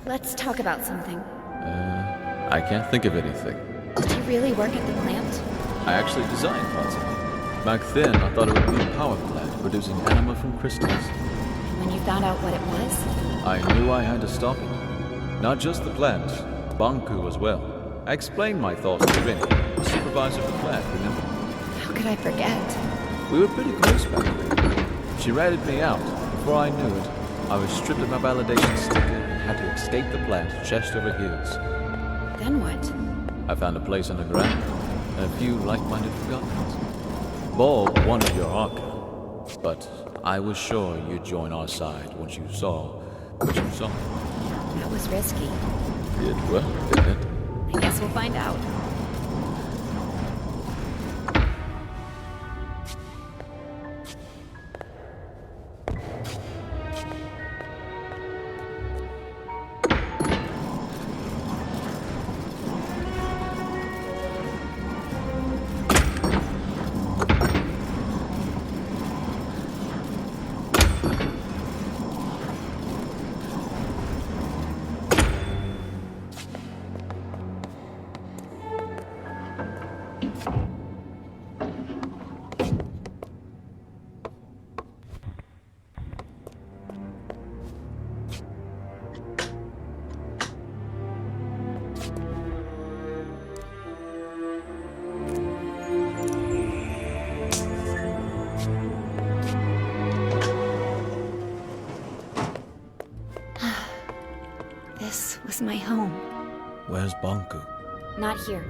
Let's talk about something. I can't think of anything. Did you really work at the plant? I actually designed parts of it. Back then, I thought it would be a power plant producing anima from crystals. And when you found out what it was? I knew I had to stop it. Not just the plant, Bonku as well. I explained my thoughts to Rin, the supervisor of the plant, remember? How could I forget? We were pretty close back then. She ratted me out. Before I knew it, I was stripped of my validation sticker and had to escape the plant chest over heels. Then what? I found a place underground and a few like-minded forgottons. Bob wanted your arca, but I was sure you'd join our side once you saw what you saw. That was risky. It will, didn't it? I guess we'll find out. This was my home. Where's Bonku? Not here.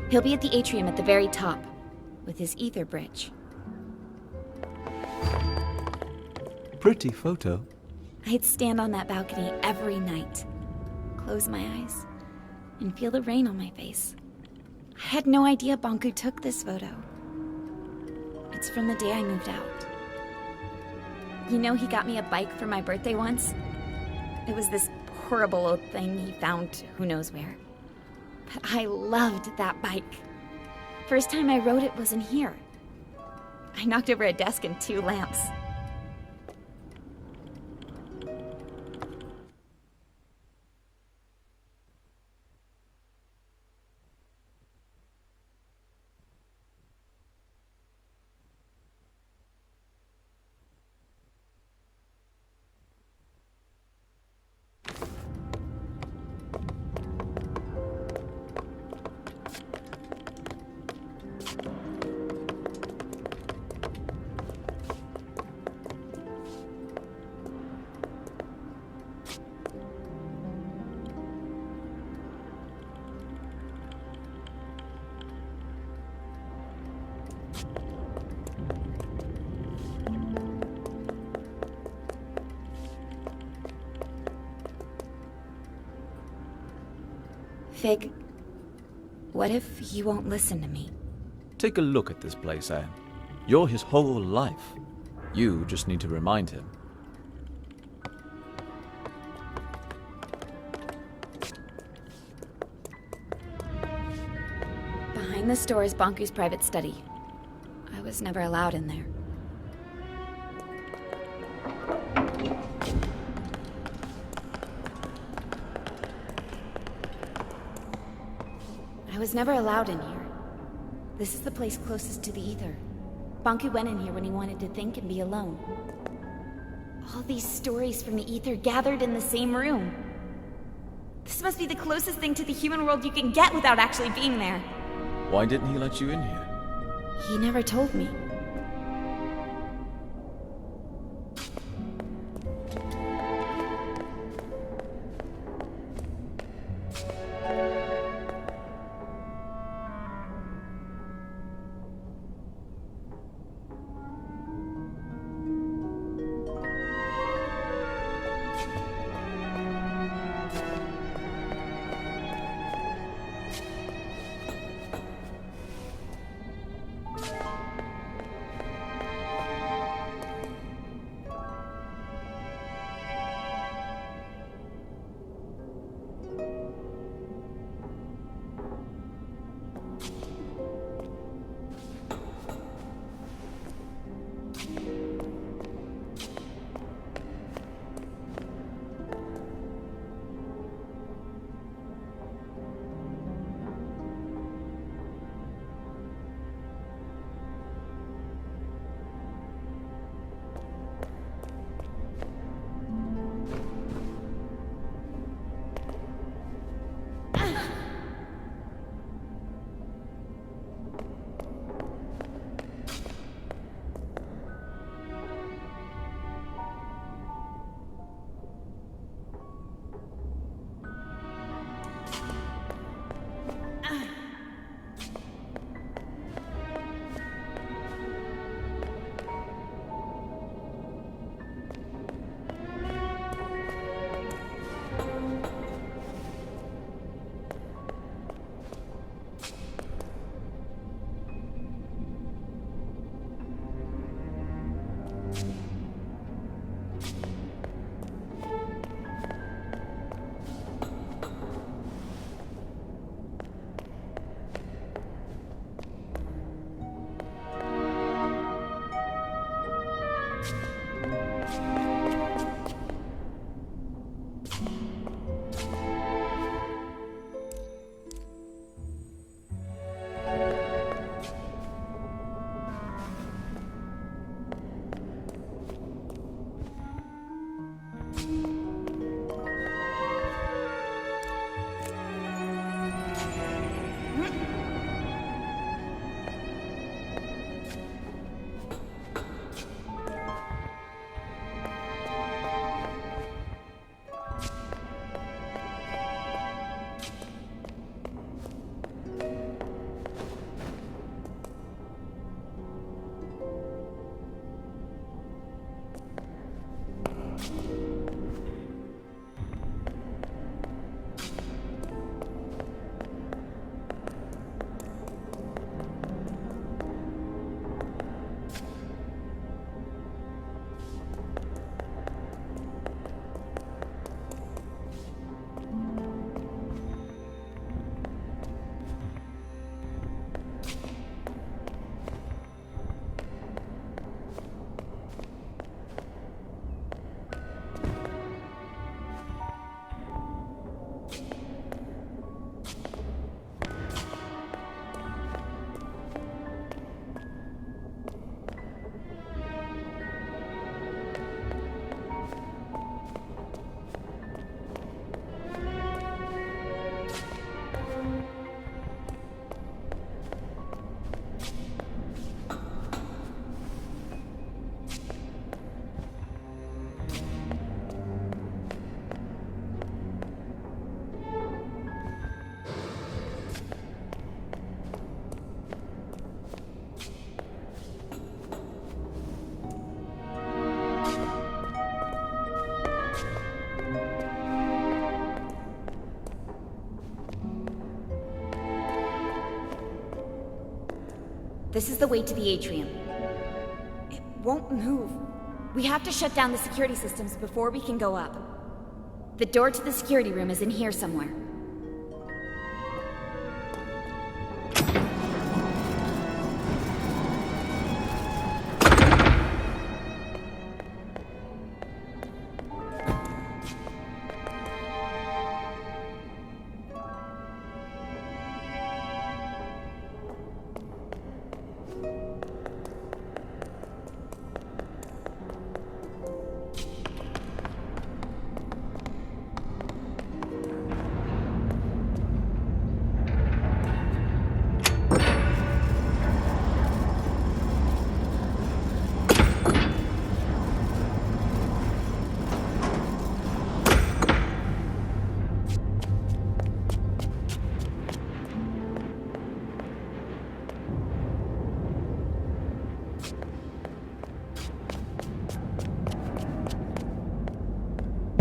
He'll be at the atrium at the very top, with his ether bridge. Pretty photo. I'd stand on that balcony every night, close my eyes, and feel the rain on my face. I had no idea Bonku took this photo. It's from the day I moved out. You know, he got me a bike for my birthday once? It was this horrible old thing he found who knows where. But I loved that bike. First time I rode it was in here. I knocked over a desk and 2 lamps. Fig, what if you won't listen to me? Take a look at this place, Anne. You're his whole life. You just need to remind him. Behind the store is Bonku's private study. I was never allowed in there. I was never allowed in here. This is the place closest to the ether. Bonku went in here when he wanted to think and be alone. All these stories from the ether gathered in the same room. This must be the closest thing to the human world you can get without actually being there. Why didn't he let you in here? He never told me. This is the way to the atrium. It won't move. We have to shut down the security systems before we can go up. The door to the security room is in here somewhere.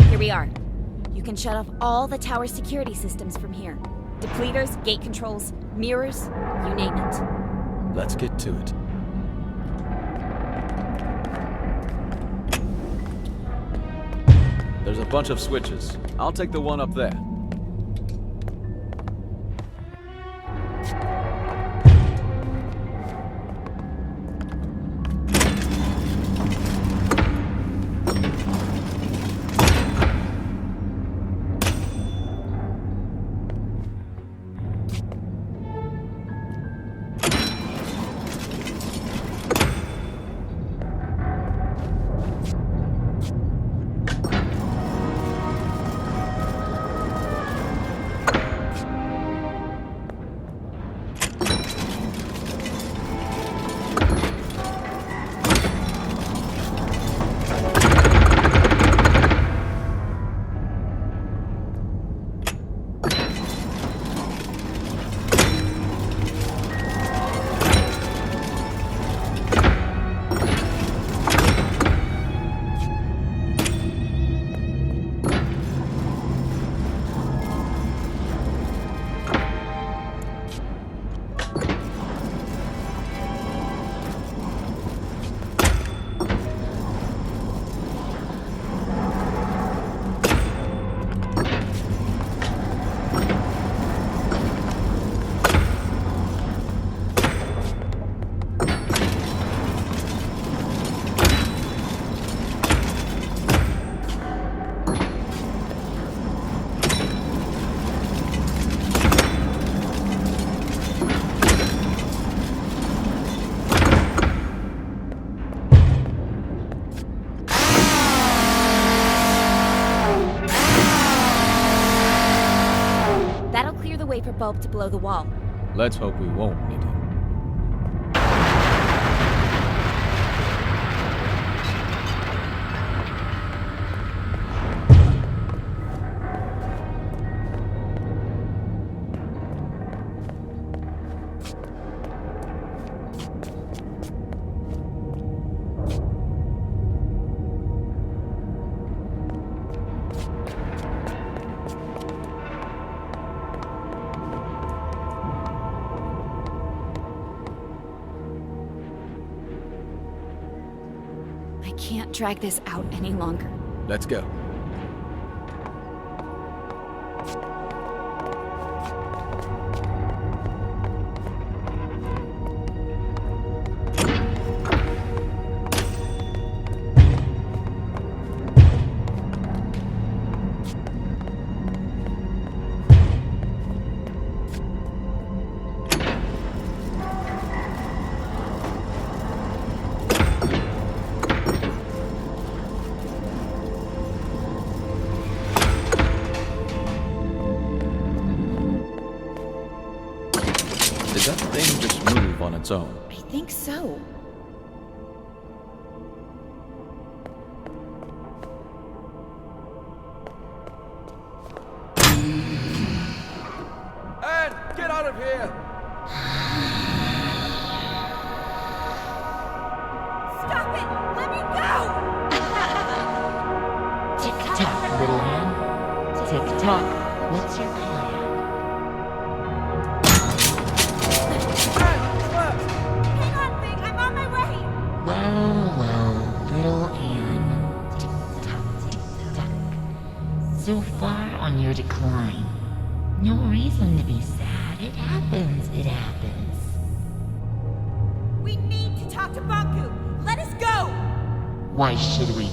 Here we are. You can shut off all the tower security systems from here. Depleters, gate controls, mirrors, you name it. Let's get to it. There's a bunch of switches. I'll take the one up there. Wait for Bulb to blow the wall. Let's hope we won't need him. I can't drag this out any longer. Let's go. Did that thing just move on its own? I think so. Anne, get out of here! Stop it! Let me go! Tick-tock, little Anne. Tick-tock. What's your plan? Anne, left! Well, little Anne. Tick-tock, tick-tock. So far on your decline. No reason to be sad. It happens, it happens. We need to talk to Bonku! Let us go! Why should we?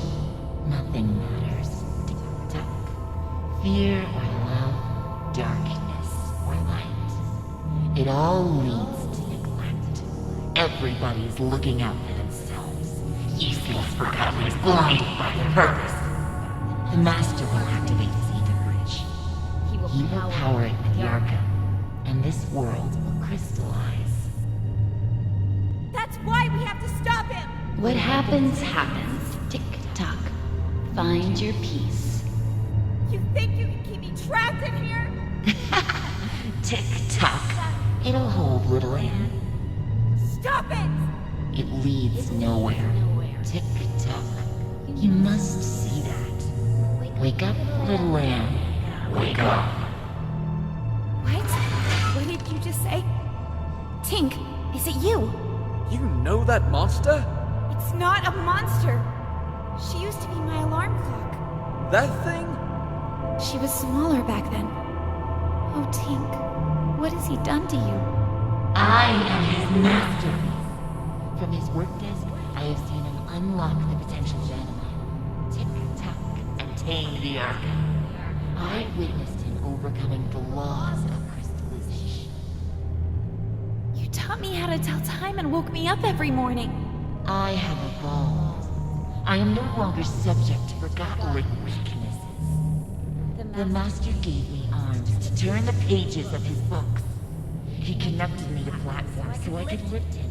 Nothing matters. Tick-tock. Fear or love, darkness or light. It all leads to neglect. Everybody's looking out for themselves. Useless forgotteners blinded by their purpose. The Master will activate his ether bridge. He will power it with the Arca, and this world will crystallize. That's why we have to stop him! What happens, happens. Tick-tock. Find your peace. You think you can keep me trapped in here? Tick-tock. It'll hold, little Anne. Stop it! It leads nowhere. Tick-tock. You must see that. Wake up, little Anne. Wake up. What? What did you just say? Tink, is it you? You know that monster? It's not a monster. She used to be my alarm clock. That thing? She was smaller back then. Oh, Tink, what has he done to you? I am his masterpiece. From his work desk, I have seen him unlock the potential Janima, tick-tock, and tame the Arca. I witnessed him overcoming the laws of crystallization. You taught me how to tell time and woke me up every morning. I have evolved. I am no longer subject to forgotten weaknesses. The Master gave me arms to turn the pages of his books. He connected me to platforms so I could lift him.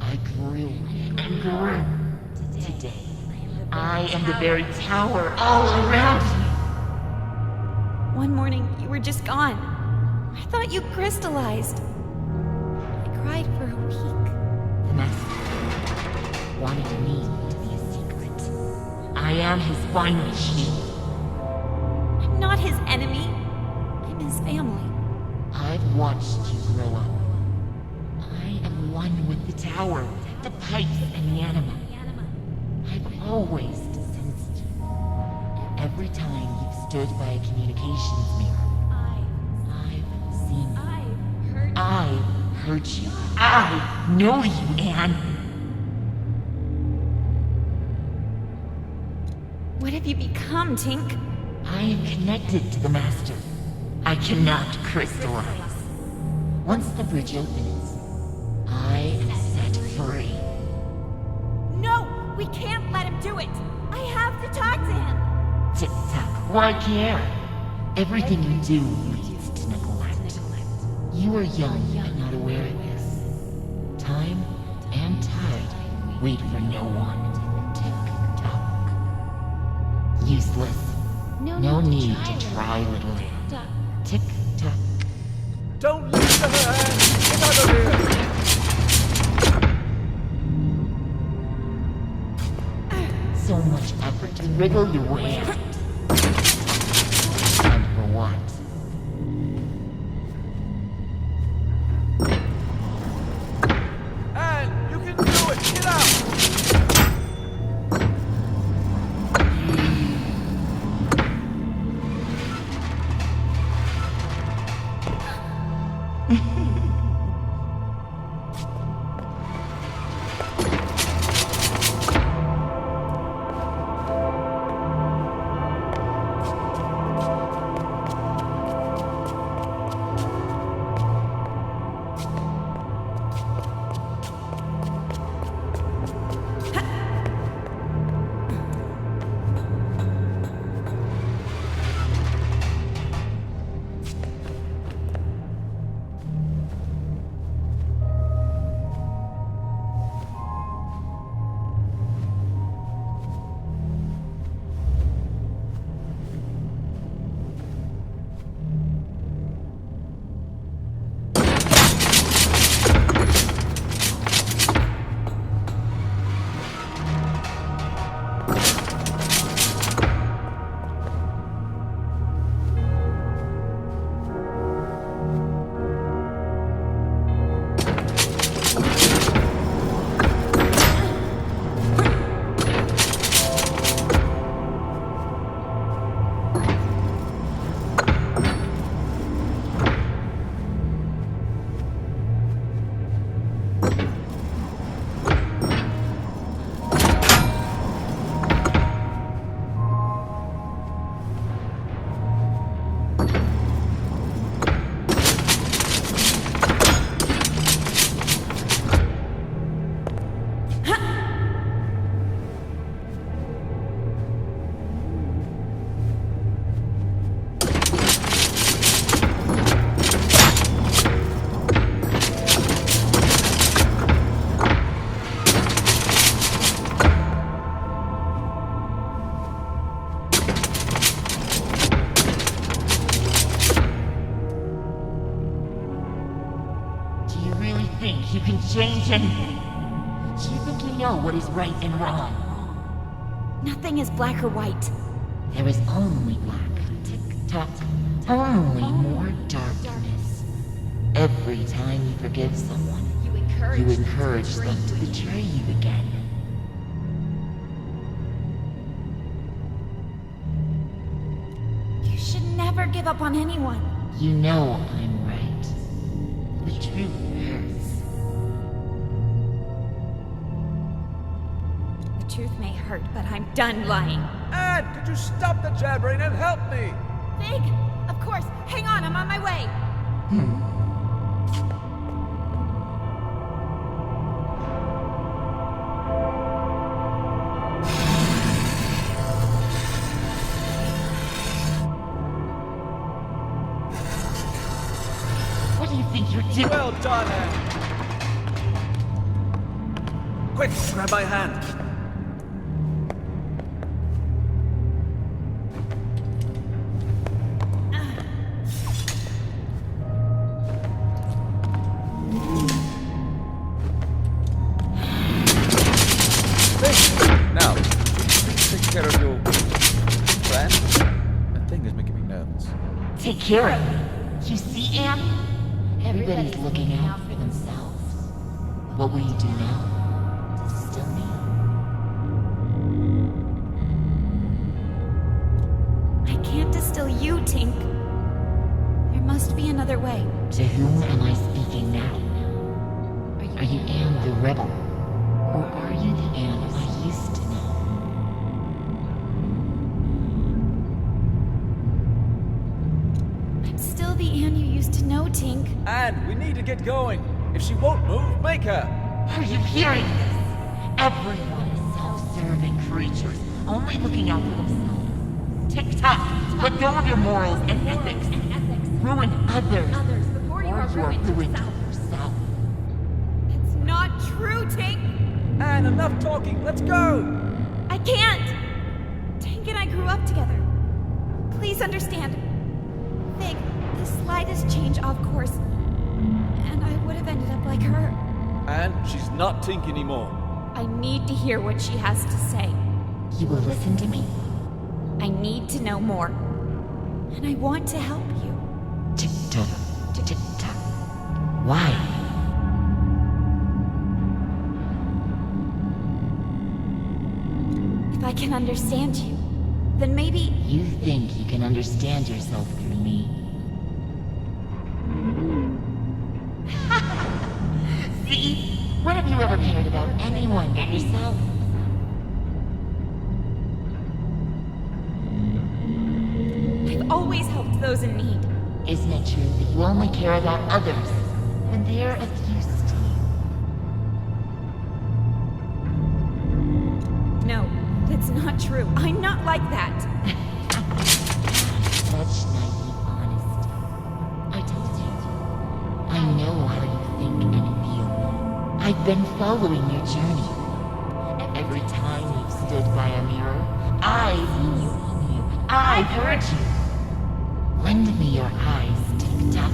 I grew and grew. Today, I am the very tower all around me. One morning, you were just gone. I thought you crystallized. I cried for a week. The Master wanted me to be a secret. I am his final shield. I'm not his enemy. I'm his family. I've watched you grow up. I am one with the tower, the pipes, and the anima. I've always sensed you. Every time you've stood by a communications mirror, I've seen you. I heard you. I know you, Anne. What have you become, Tink? I am connected to the Master. I cannot crystallize. Once the bridge opens, I am set free. No! We can't let him do it! I have to talk to him! Tick-tock, why care? Everything you do leads to neglect. You are young and not aware of this. Time and tide wait for no one. Tick-tock. Useless. No need to try, little Anne. Tick-tock. Don't listen to her, Anne! Get out of here! So much effort to wriggle your way out. And for what? Anne, you can do it! Get out! think you can change anything? Do you think you know what is right and wrong? Nothing is black or white. There is only black. Tick-tock. Only more darkness. Every time you forgive someone, you encourage them to betray you again. You should never give up on anyone. You know I'm right. The truth hurts. The truth may hurt, but I'm done lying. Anne, could you stop the jabbering and help me? Big! Of course. Hang on, I'm on my way. What do you think you're doing? Well done, Anne. Quick, grab my hand. Now, take care of your friend. That thing is making me nervous. Take care of me. You see, Anne? Everybody's looking out for themselves. What will you do now? Distill me? I can't distill you, Tink. There must be another way. To whom am I speaking now? Are you Anne the rebel? Or are you the Anne I used to know? I'm still the Anne you used to know, Tink. Anne, we need to get going. If she won't move, make her. Are you hearing this? Everyone is self-serving creatures, only looking out for themselves. Tick-tock, let go of your morals and ethics. Ruin others. Before Or you are ruined yourself. It's not true, Tink. Anne, enough talking. Let's go. I can't. Tink and I grew up together. Please understand. Big, the slightest change off course, and I would have ended up like her. Anne, she's not Tink anymore. I need to hear what she has to say. You will listen to me? I need to know more. And I want to help you. Tick-tock, tick-tock. Why? If I can understand you, then maybe... You think you can understand yourself through me. See? When have you ever cared about anyone but yourself? I've always helped those in need. Isn't it true that you only care about others when they're of use to you? No, that's not true. I'm not like that. Such naive honesty. I told you. I know how you think and feel. I've been following your journey. Every time you've stood by a mirror, I've seen you. I've heard you. Lend me your eyes, Tick-tock.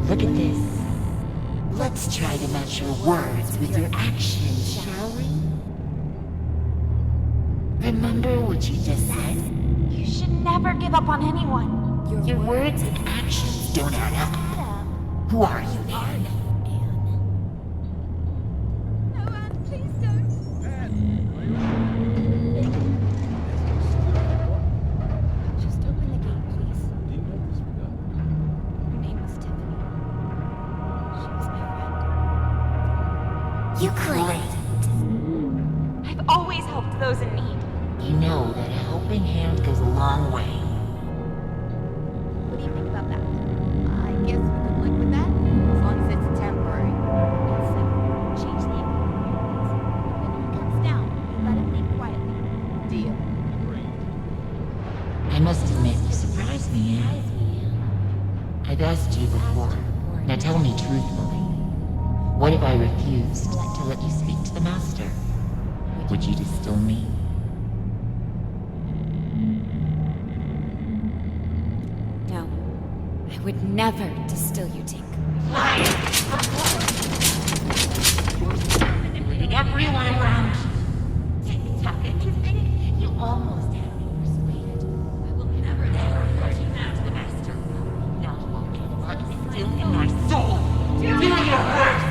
Look at this. Let's try to match your words with your actions, shall we? Remember what you just said? You should never give up on anyone. Your words and actions don't add up. Who are you, Anne? No, Anne, please don't. Just open the gate, please. Do you know this regard? Her name was Tiffany. She was my friend. You couldn't. I've always helped those in need. You know that a helping hand goes a long way. What do you think about that? I guess we could live with that, as long as it's temporary. It's change the appearance. When he comes down, let him leave quietly. Deal. I must admit, you surprised me, Anne. I've asked you before. Now tell me truthfully. What if I refused to let you speak to the Master? Would you distill me? No, I would never distill you, Tink. Liar! manipulating everyone around. Tick-tock, and you think you almost had me persuaded. I will never put you down to the master. Now you won't get what's still in my soul. Do your worst!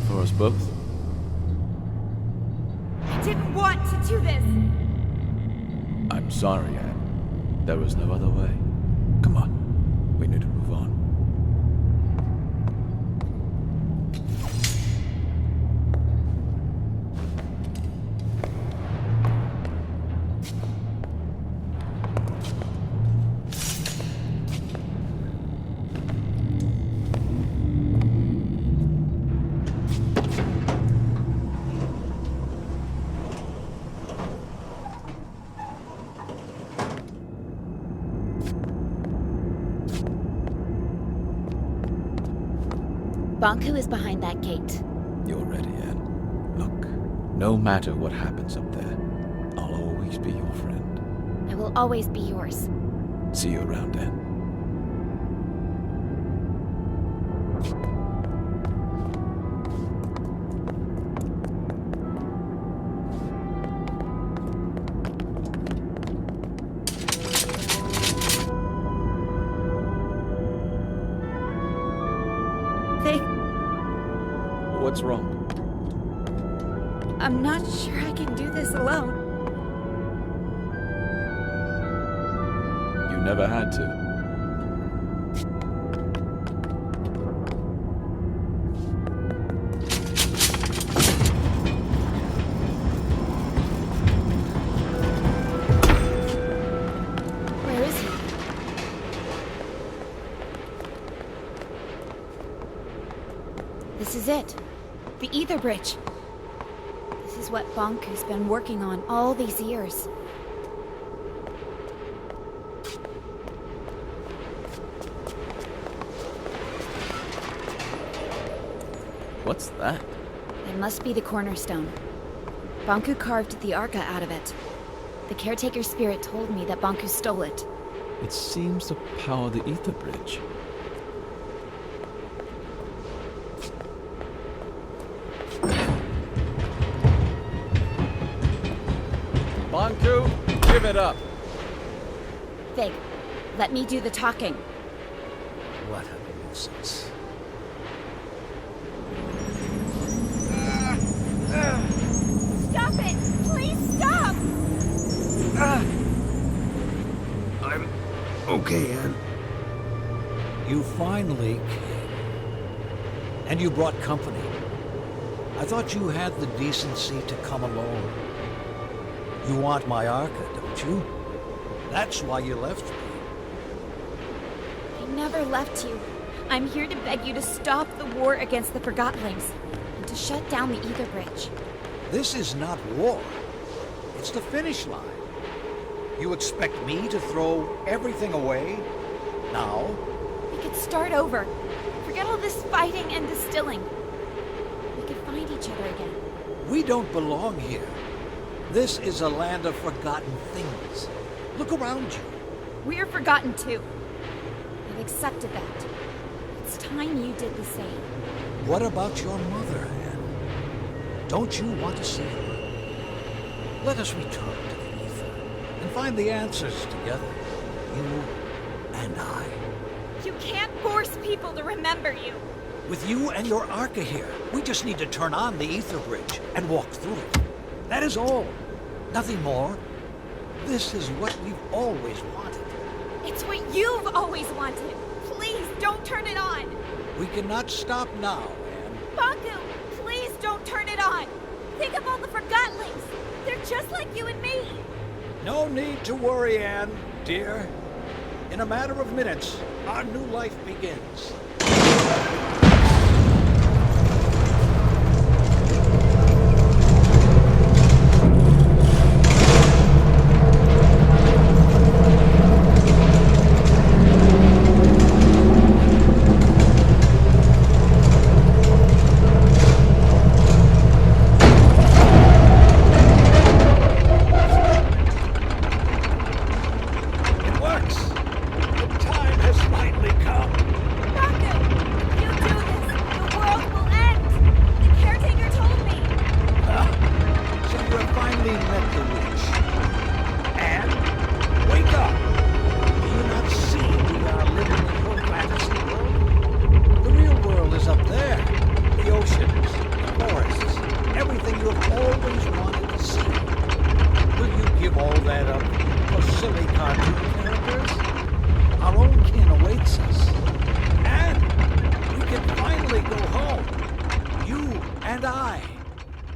For us both? I didn't want to do this! I'm sorry, Anne. There was no other way. Come on. We need to move on. Bonku is behind that gate. You're ready, Anne. Look, no matter what happens up there, I'll always be your friend. I will always be yours. See you around, Anne. What's wrong? I'm not sure I can do this alone. You never had to. Where is he? This is it. The ether bridge. This is what Bonku's been working on all these years. What's that? It must be the cornerstone. Bonku carved the Arca out of it. The caretaker spirit told me that Bonku stole it. It seems to power the ether bridge. Bonku, give it up. Fig, let me do the talking. What a nuisance. Stop it! Please stop! I'm okay, Anne. You finally came. And you brought company. I thought you had the decency to come alone. You want my Arca, don't you? That's why you left me. I never left you. I'm here to beg you to stop the war against the Forgottlings and to shut down the ether bridge. This is not war. It's the finish line. You expect me to throw everything away? Now? We could start over. Forget all this fighting and distilling. We could find each other again. We don't belong here. This is a land of forgotten things. Look around you. We're forgotten too. I've accepted that. It's time you did the same. What about your mother, Anne? Don't you want to see her? Let us return to the ether and find the answers together. You and I. You can't force people to remember you. With you and your Arca here, we just need to turn on the ether bridge and walk through it. That is all. Nothing more. This is what we've always wanted. It's what you've always wanted. Please don't turn it on. We cannot stop now, Anne. Bonku, please don't turn it on. Think of all the Forgotlings. They're just like you and me. No need to worry, Anne, dear. In a matter of minutes, our new life begins.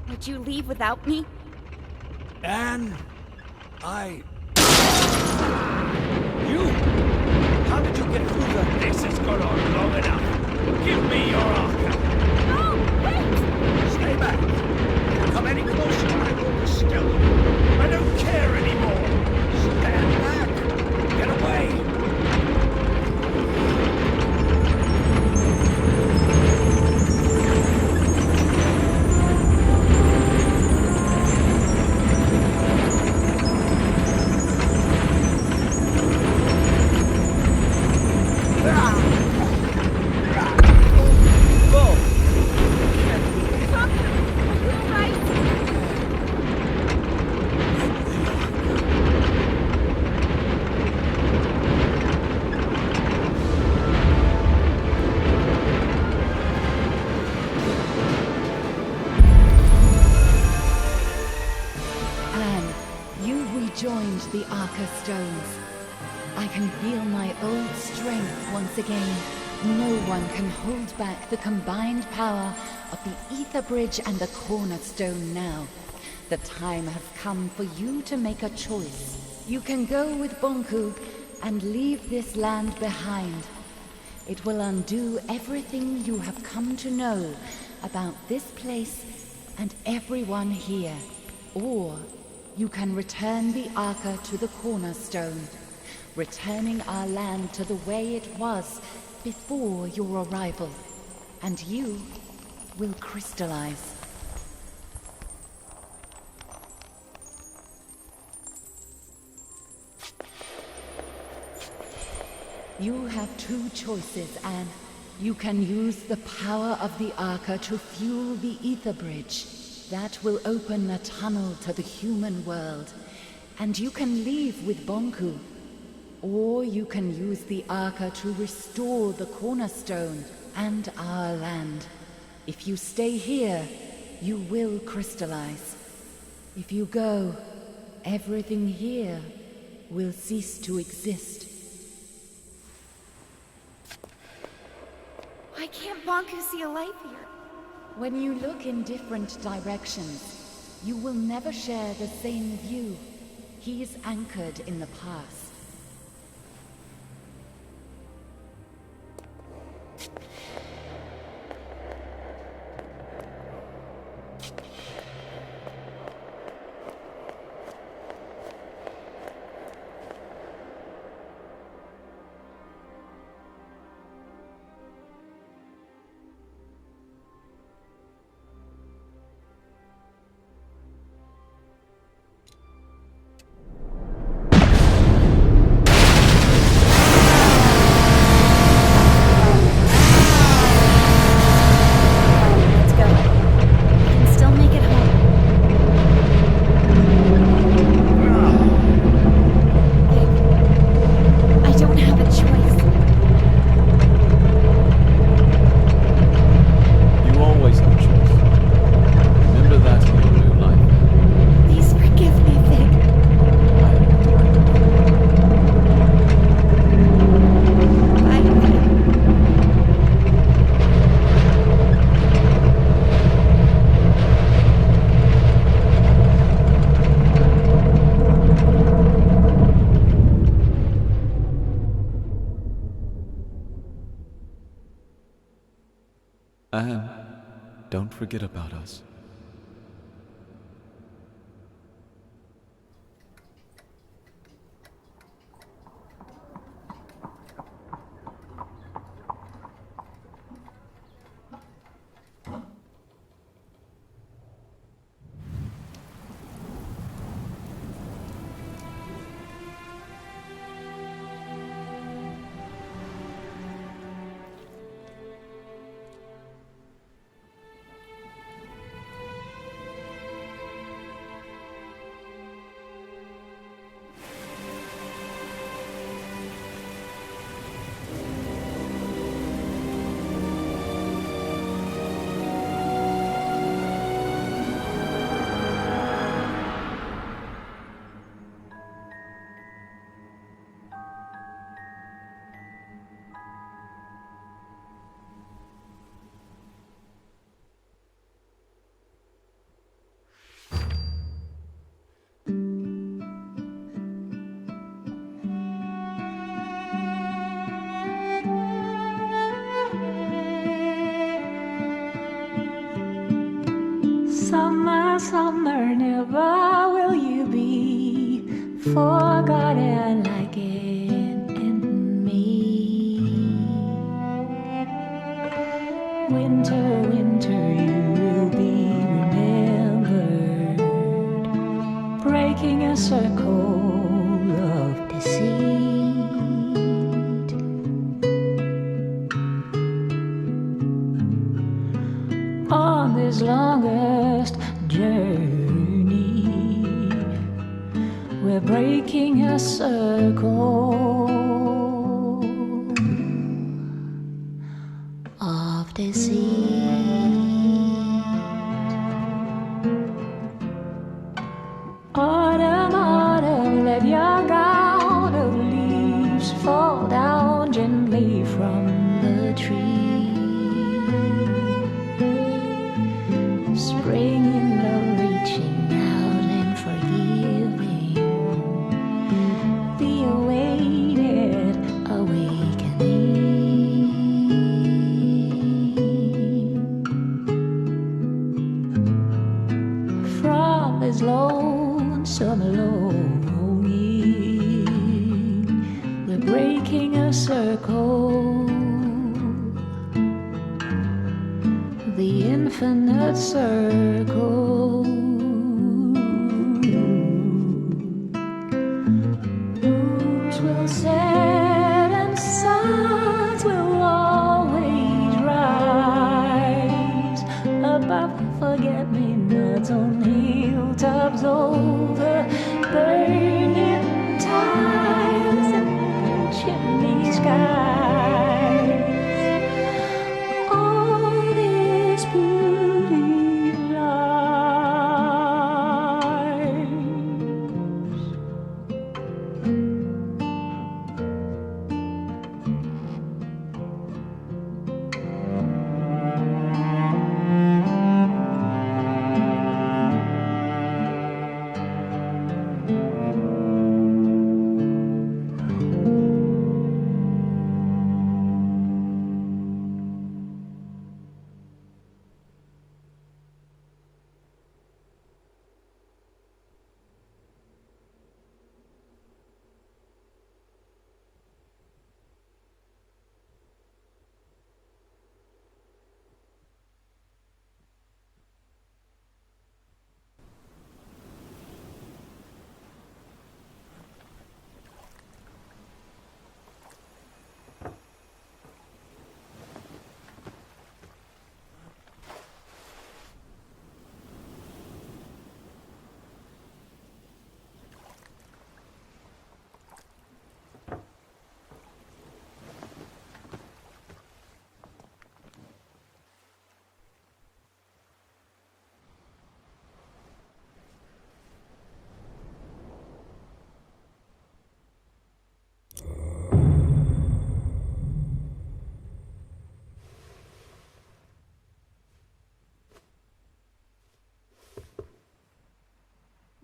Would you leave without me? Anne, You! How did you get through the... This has gone on long enough. Give me your Arca. No, wait! Stay back. Come any closer, I will distill you. I don't care anymore. Stand back. Get away. Joined the Arca stones. I can feel my old strength once again. No one can hold back the combined power of the Ether Bridge and the Cornerstone now. The time has come for you to make a choice. You can go with Bonku and leave this land behind. It will undo everything you have come to know about this place and everyone here. Or you can return the Arca to the Cornerstone, returning our land to the way it was before your arrival, and you will crystallize. You have two choices, Anne. You can use the power of the Arca to fuel the Ether Bridge. That will open a tunnel to the human world, and you can leave with Bonku. Or you can use the Arca to restore the Cornerstone and our land. If you stay here, you will crystallize. If you go, everything here will cease to exist. Why can't Bonku see a life here? When you look in different directions, you will never share the same view. He is anchored in the past. And don't forget about us. Summer, summer, never will you be forgotten again in me. Winter, winter, you will be remembered, breaking a circle of deceit. On this longest journey, we're breaking a circle of deceit. Autumn, autumn, let your gown of leaves fall down gently from the tree. Spring in love, reaching out and forgiving the awaited awakening. From this lonesome longing, we're breaking a circle, the infinite circle. Moons will set and suns will always rise above forget-me-nots on hilltops over burning tiles and chimney skies. All this beauty lies.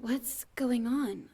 What's going on?